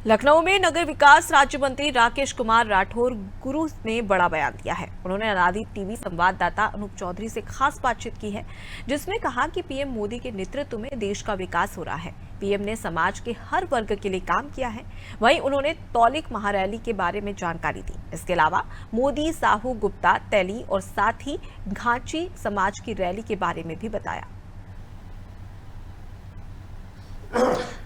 लखनऊ में नगर विकास राज्य मंत्री राकेश कुमार राठौर गुरु ने बड़ा बयान दिया है। उन्होंने अनादि टीवी संवाददाता अनूप चौधरी से खास बातचीत की है, जिसमें कहा कि पीएम मोदी के नेतृत्व में देश का विकास हो रहा है। पीएम ने समाज के हर वर्ग के लिए काम किया है। वहीं उन्होंने तौलिक महारैली के बारे में जानकारी दी। इसके अलावा मोदी, साहू, गुप्ता, तेली और साथ ही घांची समाज की रैली के बारे में भी बताया।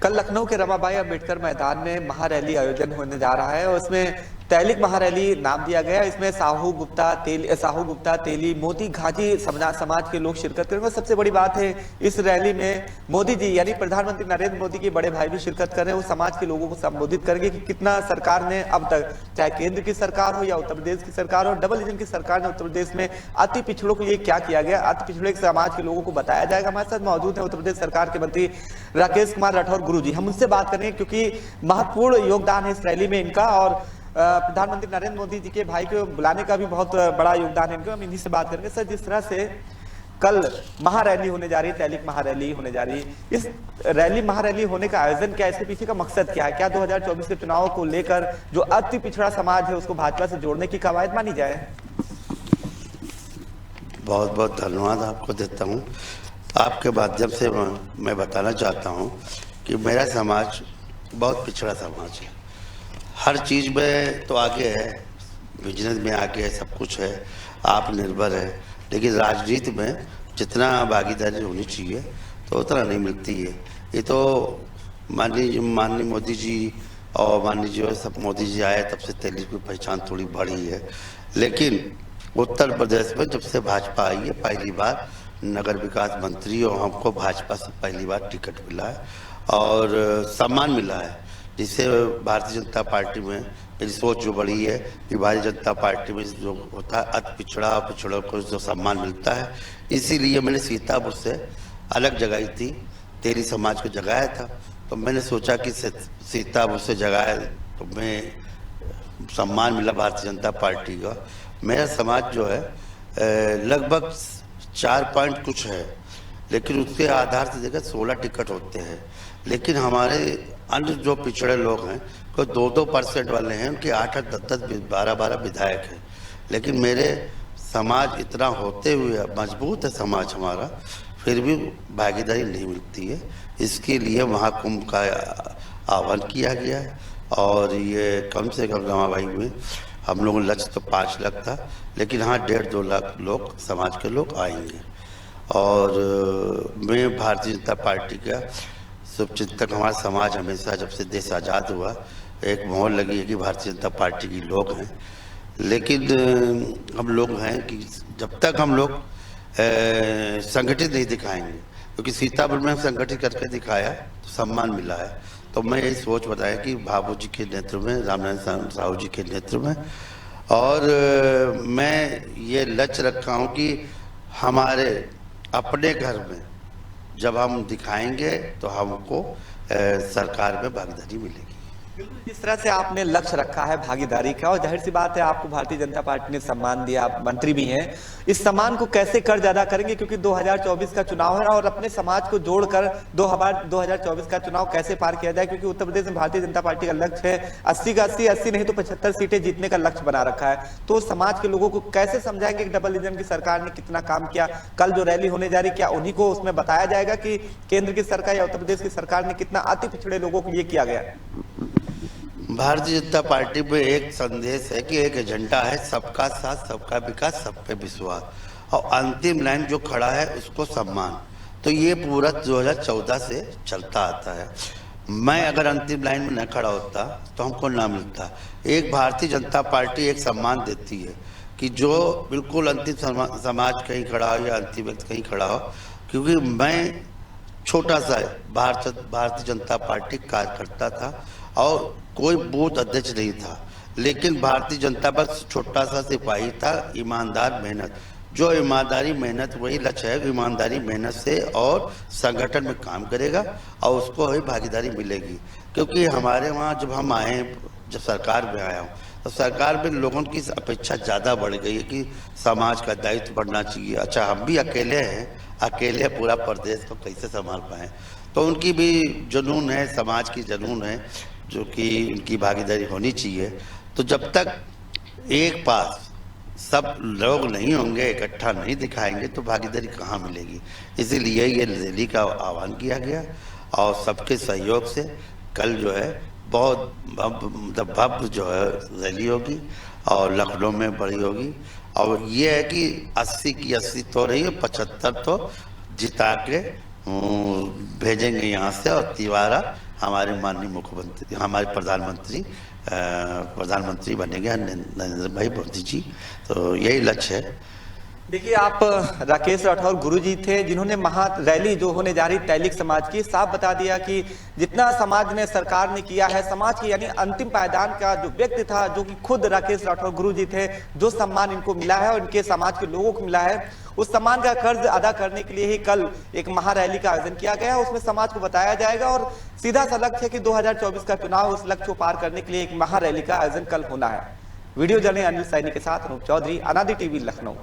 कल लखनऊ के रमाबाई अंबेडकर मैदान में महारैली आयोजन होने जा रहा है और उसमें तैलिक महारैली नाम दिया गया। इसमें साहू गुप्ता, तेली, मोदी, घाजी समाज के लोग शिरकत करेंगे। सबसे बड़ी बात है, इस रैली में मोदी जी यानी प्रधानमंत्री नरेंद्र मोदी के बड़े भाई भी शिरकत कर रहे हैं। वो समाज के लोगों को संबोधित करेंगे कि कितना सरकार ने अब तक, चाहे केंद्र की सरकार हो या उत्तर प्रदेश की सरकार हो, डबल इंजन की सरकार ने उत्तर प्रदेश में अति पिछड़ों के लिए क्या किया गया, अति पिछड़े समाज के लोगों को बताया जाएगा। हमारे साथ मौजूद है उत्तर प्रदेश सरकार के मंत्री राकेश कुमार राठौर गुरु जी। हम उनसे बात करेंगे क्योंकि महत्वपूर्ण योगदान है इस रैली में इनका, और प्रधानमंत्री नरेंद्र मोदी जी के भाई को बुलाने का भी बहुत बड़ा योगदान है इनका। हम इन्हीं से बात करेंगे। सर, जिस तरह से कल महारैली होने जा रही है, तैलिक महारैली होने जा रही है, इस महारैली होने का आयोजन क्या है, इसके पीछे का मकसद क्या है? क्या 2024 के चुनाव को लेकर जो अति पिछड़ा समाज है उसको भाजपा से जोड़ने की कवायद मानी जाए? बहुत बहुत धन्यवाद आपको देता हूँ। आपके माध्यम से मैं बताना चाहता हूँ कि मेरा समाज बहुत पिछड़ा समाज है। हर चीज़ में तो आगे है, बिजनेस में आगे है, सब कुछ है, आत्मनिर्भर है, लेकिन राजनीति में जितना भागीदारी होनी चाहिए तो उतना नहीं मिलती है। ये तो माननीय मोदी जी और माननीय सब मोदी जी आए तब से तेली की पहचान थोड़ी बढ़ी है। लेकिन उत्तर प्रदेश में जब से भाजपा आई है, पहली बार नगर विकास मंत्री और हमको भाजपा से पहली बार टिकट मिला है और सम्मान मिला है, जिससे भारतीय जनता पार्टी में मेरी सोच जो बड़ी है कि भारतीय जनता पार्टी में जो होता है अति पिछड़ा और पिछड़ों को जो सम्मान मिलता है, इसीलिए मैंने सीतापुर से अलग जगाई थी, तेली समाज को जगाया था। तो मैंने सोचा कि सीतापुर से जगाया तो मैं सम्मान मिला भारतीय जनता पार्टी का। मेरा समाज जो है लगभग 4 पॉइंट कुछ है, लेकिन उसके आधार से देखा 16 टिकट होते हैं। लेकिन हमारे अन्य जो पिछड़े लोग हैं कोई 2% वाले हैं, उनके 8-8, 10-10, 12-12 विधायक हैं। लेकिन मेरे समाज इतना होते हुए मजबूत है समाज हमारा, फिर भी भागीदारी नहीं मिलती है। इसके लिए महाकुंभ का आह्वान किया गया है और ये कम से कम रमाबाई में हम लोगों का लक्ष्य तो 5 लाख था, लेकिन हाँ 1.5-2 लाख लोग समाज के लोग आएंगे। और मैं भारतीय जनता पार्टी का शुभचिंतक, हमारा समाज हमेशा जब से देश आज़ाद हुआ एक मोहर लगी है कि भारतीय जनता पार्टी के लोग हैं। लेकिन हम लोग हैं कि जब तक हम लोग संगठित नहीं दिखाएंगे, क्योंकि सीतापुर में संगठित करके दिखाया तो सम्मान मिला है। तो मैं यही सोच बताया कि बाबू जी के नेतृत्व में, रामनारायण साहू जी के नेतृत्व में, और मैं ये लक्ष्य रखा हूँ कि हमारे अपने घर में जब हम दिखाएंगे तो हमको सरकार में भागीदारी मिलेगी। जिस तरह से आपने लक्ष्य रखा है भागीदारी का, और जाहिर सी बात है आपको भारतीय जनता पार्टी ने सम्मान दिया, आप मंत्री भी हैं, इस सम्मान को कैसे कर्ज अदा करेंगे? क्योंकि 2024 का चुनाव है और अपने समाज को जोड़कर 2024 का चुनाव कैसे पार किया जाए? क्योंकि उत्तर प्रदेश में भारतीय जनता पार्टी का लक्ष्य है 80 का 80 नहीं तो 75 सीटें जीतने का लक्ष्य बना रखा है। तो समाज के लोगों को कैसे समझाएंगे कि डबल इंजन की सरकार ने कितना काम किया? कल जो रैली होने जा रही, क्या उन्हीं को उसमें बताया जाएगा कि केंद्र की सरकार या उत्तर प्रदेश की सरकार ने कितना अति पिछड़े लोगों को ये किया गया? भारतीय जनता पार्टी में एक संदेश है कि एक एजेंडा है, सबका साथ, सबका विकास, सब पे विश्वास, और अंतिम लाइन जो खड़ा है उसको सम्मान। तो ये पूरा 2014 से चलता आता है। मैं अगर अंतिम लाइन में न खड़ा होता तो हमको ना मिलता। एक भारतीय जनता पार्टी एक सम्मान देती है कि जो बिल्कुल अंतिम समाज कहीं खड़ा हो या अंतिम व्यक्ति कहीं खड़ा हो, क्योंकि मैं छोटा सा भारतीय जनता पार्टी कार्यकर्ता था और कोई बूथ अध्यक्ष नहीं था, लेकिन भारतीय जनता बस छोटा सा सिपाही था। ईमानदार मेहनत, जो ईमानदारी मेहनत वही लक्ष्य है, ईमानदारी मेहनत से और संगठन में काम करेगा और उसको ही भागीदारी मिलेगी। क्योंकि हमारे वहाँ जब हम आए, जब सरकार में आया हूँ तो सरकार में लोगों की अपेक्षा ज़्यादा बढ़ गई है कि समाज का दायित्व बढ़ना चाहिए। अच्छा, हम भी अकेले हैं, अकेले पूरा प्रदेश को कैसे संभाल पाएँ? तो उनकी भी जुनून है, समाज की जुनून है जो कि इनकी भागीदारी होनी चाहिए। तो जब तक एक पास सब लोग नहीं होंगे, इकट्ठा नहीं दिखाएंगे, तो भागीदारी कहाँ मिलेगी। इसीलिए ये रैली का आह्वान किया गया और सबके सहयोग से कल जो है बहुत भव्य जो है रैली होगी और लखनऊ में बड़ी होगी। और ये है कि 80 की 80 तो रही है, 75 तो जिता के भेजेंगे यहाँ से। और तिवारा हमारे माननीय मुख्यमंत्री, हमारे प्रधानमंत्री बनेंगे नरेंद्र भाई मोदी जी। तो यही लक्ष्य है। देखिए, आप राकेश राठौर गुरुजी थे जिन्होंने महा रैली जो होने जा रही तैलिक समाज की, साफ बता दिया कि जितना समाज ने, सरकार ने किया है, समाज की यानी अंतिम पायदान का जो व्यक्ति था, जो कि खुद राकेश राठौर गुरुजी थे, जो सम्मान इनको मिला है और इनके समाज के लोगों को मिला है, उस सम्मान का कर्ज अदा करने के लिए ही कल एक महारैली का आयोजन किया गया है। उसमें समाज को बताया जाएगा और सीधा सा लक्ष्य है कि 2024 का चुनाव, उस लक्ष्य को पार करने के लिए एक महारैली का आयोजन कल होना है। वीडियो जर्नलिस्ट अनिल सैनी के साथ अनूप चौधरी, अनादि टीवी, लखनऊ।